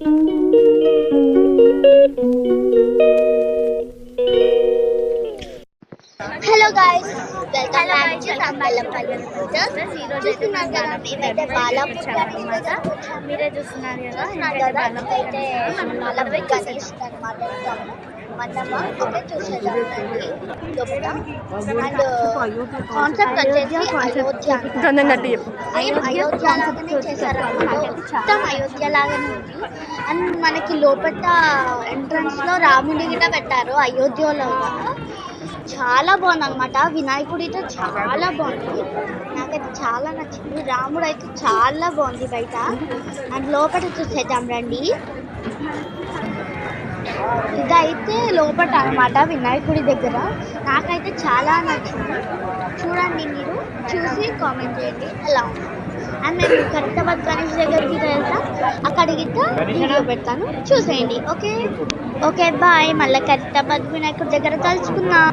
Hello guys, welcome back to Sangalapalli. చూస్తున్నారు కదా, మేమైతే బాలాపూర్ అన్నమాట. మీరే చూస్తున్నారు కదా, అయితే బాలాపూర్ గణేష్ అనమాట. మండపం అయితే చూసేదాన్ని లోపల. అండ్ కాన్సెప్ట్ వచ్చేసి అయోధ్య లాగానే చేశారు అన్నమాట. మొత్తం అయోధ్య లాగానే ఉంది. అండ్ మనకి లోపల ఎంట్రన్స్ లో రాముడి గిట పెట్టారు అయోధ్యలో. చాలా బాగుంది అనమాట. వినాయకుడు అయితే చాలా బాగుంది, నాకైతే చాలా నచ్చింది. రాముడు అయితే చాలా బాగుంది బయట. అండ్ లోపల చూసేద్దాం రండి. ఇదైతే లోపల అనమాట వినాయకుడి దగ్గర. నాకైతే చాలా నచ్చింది. చూడండి, మీరు చూసి కామెంట్ చేయండి ఎలా ఉంది. అండ్ నేను ఖరీదాబాద్ గణేష్ దగ్గరికి వెళ్తాను, అక్కడికి వీడియో పెడతాను, చూసేయండి. Okay okay, bye. మళ్ళీ ఖరీదాబాద్ వినాయకుడి దగ్గర కలుసుకుందాం.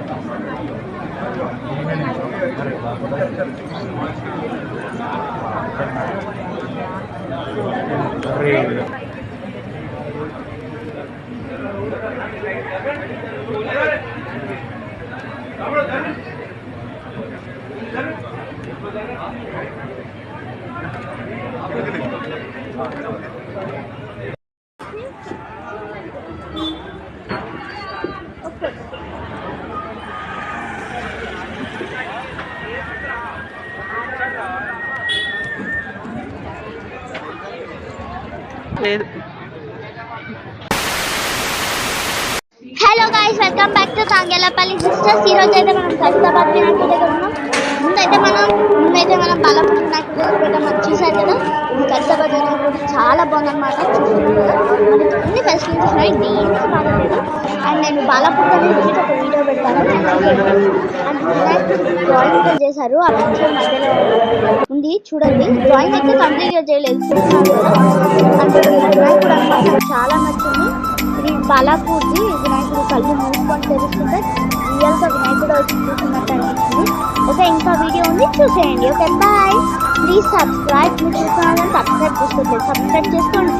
Hello guys, welcome back to Tangelapalli sisters. ఈరోజు అయితే మనం ఖరీదాబాద్ వినాయకుడి దగ్గర ఉన్నాం. ముందైతే మనం బాలాపూర్ వినాయకుడి దగ్గర పెట్టాం. చూసారు కదా, ఖరీదాబాద్ వినాయకుడు చాలా బాగుందన్నమాట. చూస్తున్నాం కదా, మనకి అన్ని ఫెసిలిటీస్ ఉన్నాయి, దేనికి బాగాలేదు. అండ్ నేను బాలాపూర్ దగ్గర గురించి ఒక వీడియో పెడతాను. అండ్ వినాయకుడు డ్రాయింగ్ చేశారు, ఆ పిక్చర్ మధ్యలో ఉంది చూడండి. డ్రాయింగ్ అయితే కంప్లీట్గా చేయలేదు, చూస్తున్నారు కదా. అంటే వినాయకుడు అనమాట చాలా నచ్చింది. ఇది బాలాపూర్ది వినాయకుడు కళ్ళు మూసుకొని తెలుస్తుంటే రియల్గా వినాయకుడు వచ్చి చూస్తున్నట్టు అనిపిస్తుంది. ఓకే, ఇంకా వీడియో ఉంది, చూసేయండి. Okay, bye. Please subscribe. మీరు చూస్తున్నారని సబ్స్క్రైబ్ చేసుకోండి.